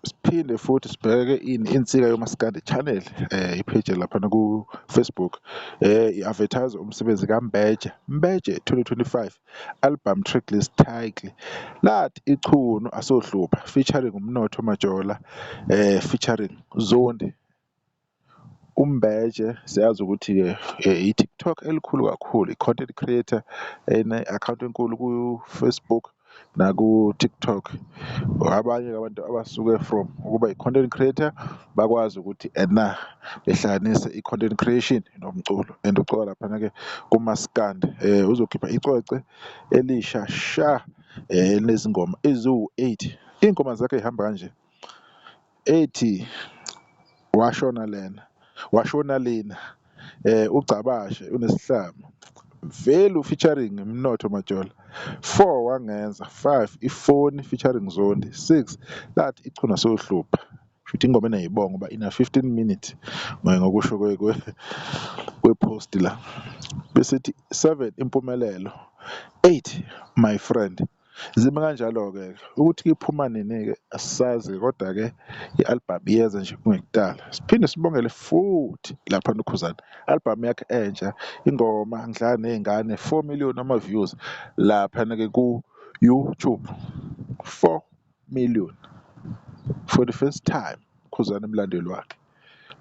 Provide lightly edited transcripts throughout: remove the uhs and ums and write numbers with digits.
siphinde futhi sibheke insika yomaskandi channel, ipage laphana ku-Facebook, i-advertise umsebenzi kaMbeje, Mbeje 2025 album tracklist title, lathi ichunu asohlupha featuring Umnotho Majola, featuring Zondi. Umbeje siyazi ukuthi-ke i-TikTok elikhulu kakhulu, i-content creator ene-account enkulu ku-Facebook naku-TikTok. Abanye abantu abasuke from ukuba i-content creator bakwazi ukuthi behlanganise i-content creation nomculo, and ucoka laphana-ke kumaskandi. Uzokhipha icwecwe elisha sha, elinezingoma eziwu-8. Iy'ngoma zakhe y'hamba kanje: ethi washona lena, ucabashe unesihlama, Velu featuring Mnotho Majola, 4 wangenza, 5 ifoni featuring Zondi, 6 lathi ichuna sohlupha. Shuthi ingoma enayibonga ngoba ina 15 minutes ngokusho kwepost la. Besithi 7 impumelelo, 8 my friend. Zime kanjalo-ke ukuthi iphuma nini-ke asisazi, kodwa-ke i-album iyeza nje kungekudala. Siphinde sibongele futhi laphana uKhuzani, album yakhe entsha, ingoma ngidlala ney'ngane, 4 million ama-views laphana-ke ku-YouTube, 4 million for the first time. Khuzani emlandweni wakhe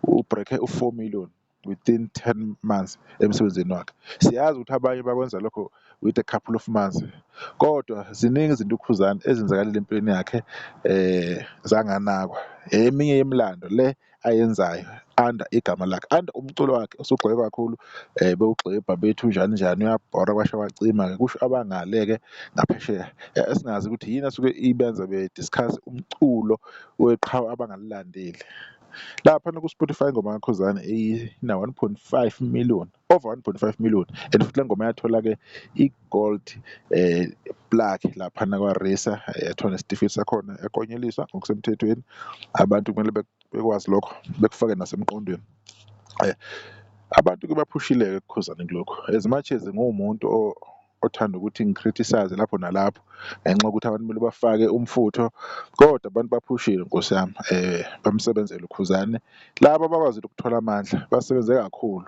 ubrekhe u-4 million within 10 months emsebenzini wakhe. Siyazi ukuthi abanye bakwenza lokho with a couple of months, kodwa ziningi izinto uKhuzani ezenzakalile empilweni yakhe zanganakwa. Eminye yemilando le ayenzayo under igama lakhe, under umculo wakhe osugxeke kakhulu, bewugxebha bethi unjani njani, uyabhora kwasha kwacima-ke, kusho abangale-ke ngaphesheya, esingazi ukuthi yini asuke ibenza be-discuss umculo weqhawe abangalilandeli. Laphana ku-Spotify ingoma kaKhuzani ina 1.5 million, over 1.5 million, and futhi le ngoma yathola-ke i-gold plaque laphana kwa-RISA, yathola nesitifiketi sakhona, yaklonyeliswa ngokusemthethweni. Abantu kumele bekwazi lokho, bekufake nasemqondweni. Abantu-ke baphushile-ke kuKhuzani kulokhu, as much as nguwumuntu othanda ukuthi ngi-criticize lapho nalapho ngenxa yokuthi abantu kumele bafake umfutho, kodwa abantu baphushile Nkosi yami, bamsebenzele uKhuzani. Laba abakwazile ukuthola amandla basebenze kakhulu,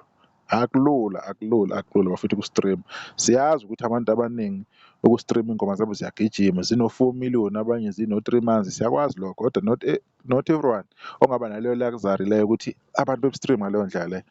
akulula bafuthi ku-stream. Siyazi ukuthi abantu abaningi uku-stream ingoma zabo ziyagijima, zino-4 million, abanye zino-3 months, siyakwazi lokho, kodwa not everyone ongaba naleyo luxury leyo ukuthi abantu be-stream ngaleyo ndlela le.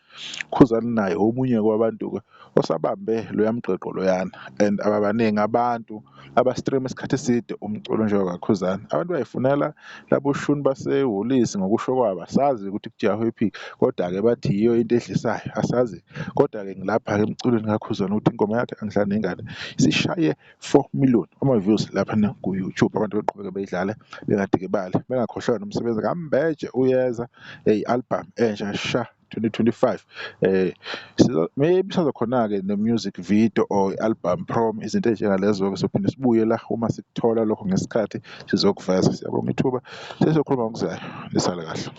Khuzani naye omunye kwabantu-ke osabambe loya mgxegxo loyana, and ababaningi abantu aba-stream isikhathi eside umculo njengokaKhuzani. Abantu bayifunela labo shuni basehholisi ngokusho kwabo, asazi ukuthi kujahwephi, kodwa-ke bathi yiyo into edlisayo, asazi. Kodwa-ke ngilapha-ke emculweni kaKhuzani ukuthi ingoma yakhe angidlala ney'ngane sishaye 4 million ama-views laphana ku-YouTube, abantu beqhubeke beyidlale bengadikibali, bengakhohlwa nomsebenzi kaMbeje uyeza, i-album entsha sha 2025. Maybe sizokhona-ke ne-music video or i-album prom, izinto ey'njengalezo-ke sophinde sibuye la uma sikuthola lokho ngesikhathi sizokuveza. Siyabonga ithuba, sesizokhuluma ngokuzayo, nisale kahle.